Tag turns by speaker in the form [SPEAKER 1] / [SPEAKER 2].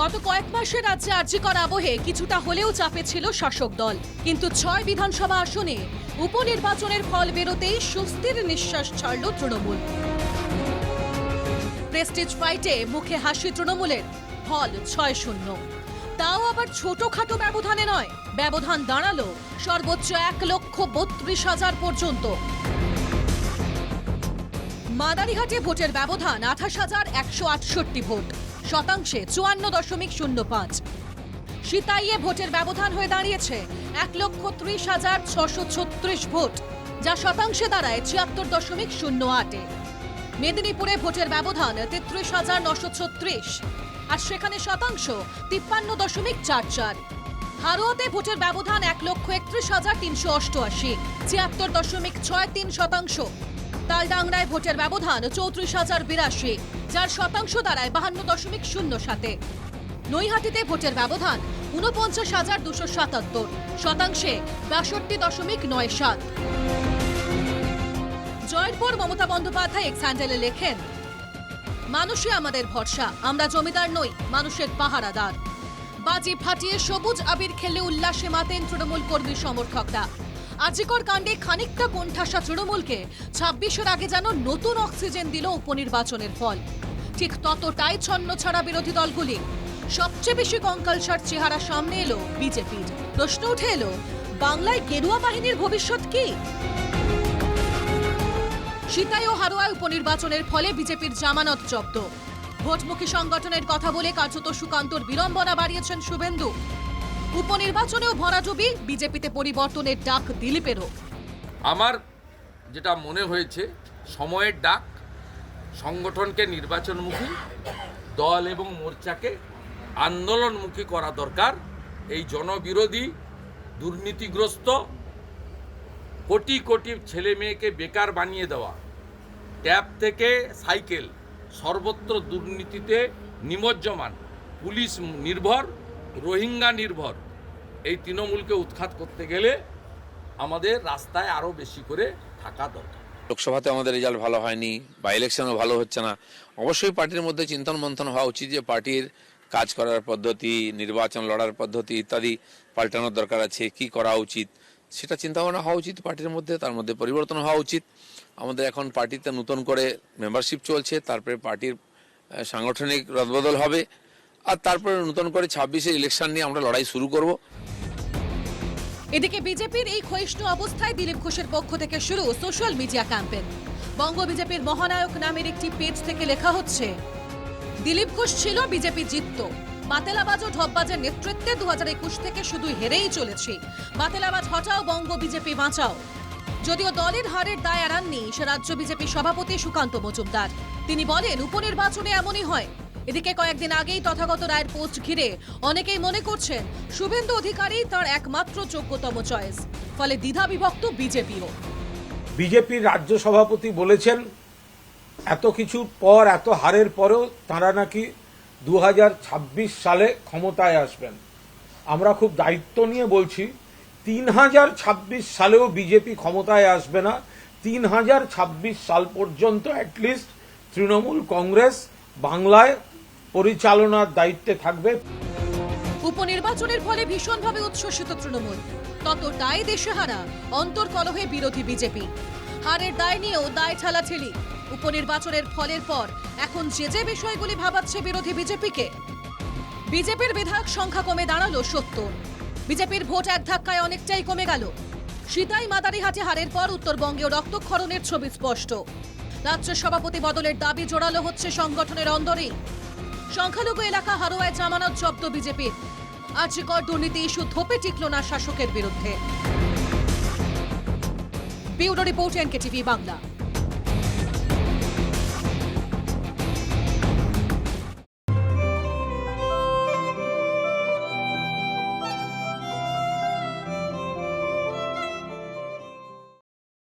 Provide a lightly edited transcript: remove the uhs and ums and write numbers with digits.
[SPEAKER 1] গত কয়েক মাসে রাজ্যে আর্যিকর আবহে কিছুটা হলেও চাপে ছিল শাসক দল, কিন্তু 6 বিধানসভা আসনে উপনির্বাচনের ফল বেরোতেই স্বস্তির নিঃশ্বাস ছাড়ল তৃণমূল। প্রেস্টিজ ফাইটে মুখে হাসি তৃণমূলের, ফল 6-0। তাও আবার ছোটখাটো ব্যবধানে নয়, ব্যবধান দাঁড়ালো সর্বোচ্চ 1,32,000 পর্যন্ত। মাদারিহাটে ভোটের ব্যবধান 28,168 ভোট, শতাংশে 54.05। সিতাইয়ে ভোটের ব্যবধান হয়ে দাঁড়িয়েছে 1,30,636 ভোট, যা শতাংশে দাঁড়ায় 76.08। মেদিনীপুরে ভোটের ব্যবধান 33,936, আর সেখানে শতাংশ 53.44। হারোয়াতে ভোটের ব্যবধান 1,31,388, 76.63 শতাংশ। তালডাংরায় ভোটের ব্যবধান 34,082, যার শতাংশ দাঁড়ায় 52.07। নৈহাটিতে ভোটের ব্যবধান 49,277, শতাংশে 62.97। জয়পুর মমতা বন্দ্যোপাধ্যায় এক্স হ্যান্ডেলে লেখেন, মানুষই আমাদের ভরসা, আমরা জমিদার নই, মানুষের পাহারাদার। বাজি ফাটিয়ে সবুজ আবির খেলে উল্লাসে মাতেন তৃণমূল কর্মী সমর্থকরা। আর্যিকর কাণ্ডে খানিকটা কোণঠাসা তৃণমূলকে 26-এর আগে যেন নতুন অক্সিজেন দিল উপনির্বাচনের ফল। ঠিক ততটাই ছন্নছাড়া বিরোধী দলগুলি। সবচেয়ে বেশি কঙ্কালসার চেহারা সামনে এলো বিজেপির। প্রশ্ন উঠে এলো, বাংলায় গেরুয়া বাহিনীর ভবিষ্যৎ কি? সিতাই ও হারোয়ায় উপনির্বাচনের ফলে বিজেপির জামানত জব্দ। ভোটমুখী সংগঠনের কথা বলে কার্যত সুকান্তর বিড়ম্বনা বাড়িয়েছেন শুভেন্দু। উপনির্বাচনেও ভরাডুবি, বিজেপিতে পরিবর্তনের ডাক দিলীপেরও।
[SPEAKER 2] আমার যেটা মনে হয়েছে, সময়ের ডাক, সংগঠনকে নির্বাচনমুখী, দল এবং মোর্চাকে আন্দোলনমুখী করা দরকার। এই জনবিরোধী, দুর্নীতিগ্রস্ত, কোটি কোটি ছেলে মেয়েকে বেকার বানিয়ে দেওয়া, ট্যাব থেকে সাইকেল, সর্বত্র দুর্নীতিতে নিমজ্জমান, পুলিশ নির্ভর, রোহিঙ্গা নির্ভর, এই তৃণমূলকে উৎখাত করতে গেলে আমাদের রাস্তায় আরও বেশি করে থাকা দরকার।
[SPEAKER 3] লোকসভাতে আমাদের রেজাল্ট ভালো হয়নি, বা ইলেকশনও ভালো হচ্ছে না। অবশ্যই পার্টির মধ্যে চিন্তন মন্থন হওয়া উচিত যে পার্টির কাজ করার পদ্ধতি, নির্বাচন লড়ার পদ্ধতি ইত্যাদি পাল্টানোর দরকার আছে। কি করা উচিত সেটা চিন্তাভাবনা হওয়া উচিত পার্টির মধ্যে, তার মধ্যে পরিবর্তন হওয়া উচিত। আমাদের এখন পার্টিতে নতুন করে মেম্বারশিপ চলছে, তারপরে পার্টির সাংগঠনিক রদবদল হবে, আর তারপরে নতুন করে 26-এর ইলেকশন নিয়ে আমরা লড়াই শুরু করব।
[SPEAKER 1] এদিকে বিজেপির এই ক্ষয়িষ্ণু অবস্থায় দিলীপ ঘোষের পক্ষ থেকে শুরু সোশ্যাল মিডিয়া ক্যাম্পেইন। বঙ্গ বিজেপির মহানায়ক নামের একটি পেজ থেকে লেখা হচ্ছে, দিলীপ ঘোষ ছিল, বিজেপি জিতত। বাতেলাবাজ ও ঢপবাজের নেতৃত্বে 2021 থেকে শুধু হেরেই চলেছি। বাতেলাবাজ হটাও, বঙ্গ বিজেপি বাঁচাও। যদিও দলের হারের দায় এড়াননি সে রাজ্য বিজেপি সভাপতি সুকান্ত মজুমদার। তিনি বলেন, উপনির্বাচনে এমনই হয়। এদিকে কয়েকদিন আগেই তথাগত রায়ের পোস্ট ঘিরে অনেকেই মনে করছেন শুভেন্দু অধিকারী তার একমাত্র যোগ্যতম চয়েস, ফলে দ্বিধা বিভক্ত বিজেপিও।
[SPEAKER 4] বিজেপির রাজ্য সভাপতি বলেছেন, এত কিছুর পর, এত হারের পরেও তাঁরা নাকি 2026 সালে ক্ষমতায় আসবেন। আমরা খুব দায়িত্ব নিয়ে বলছি, 3026 সালেও বিজেপি ক্ষমতায় আসবে না। 3026 সাল পর্যন্ত অ্যাটলিস্ট তৃণমূল কংগ্রেস বাংলায় পরিচালনার দায়িত্বে থাকবে।
[SPEAKER 1] উপনির্বাচনের ফলে ভীষণভাবে উচ্ছ্বসিত তৃণমূল, ততটাই দেশেহারা অন্তর্কলহে বিরোধী বিজেপি। হারের দায় নিয়েও দায় ঠেলাঠেলি। উপনির্বাচনের ফলের পর এখন যে বিষয়গুলি ভাবাচ্ছে বিরোধী বিজেপিকে। বিজেপির বিধায়ক সংখ্যা কমে দাঁড়ালো 70। বিজেপির ভোট এক ধাক্কায় অনেকটাই কমে গেল। সিতাই মাদারিহাটে হারের পর উত্তরবঙ্গেও রক্তক্ষরণের ছবি স্পষ্ট। রাজ্য সভাপতি বদলের দাবি জোরালো হচ্ছে সংগঠনের অন্দরেই। সংখ্যালঘু এলাকা হারোয়ায় জামানত জব্দ বিজেপির। আর্যিকর দুর্নীতি ইস্যু ধোপে টিকল না শাসকের বিরুদ্ধে। Bureau report, NKTV Bangla.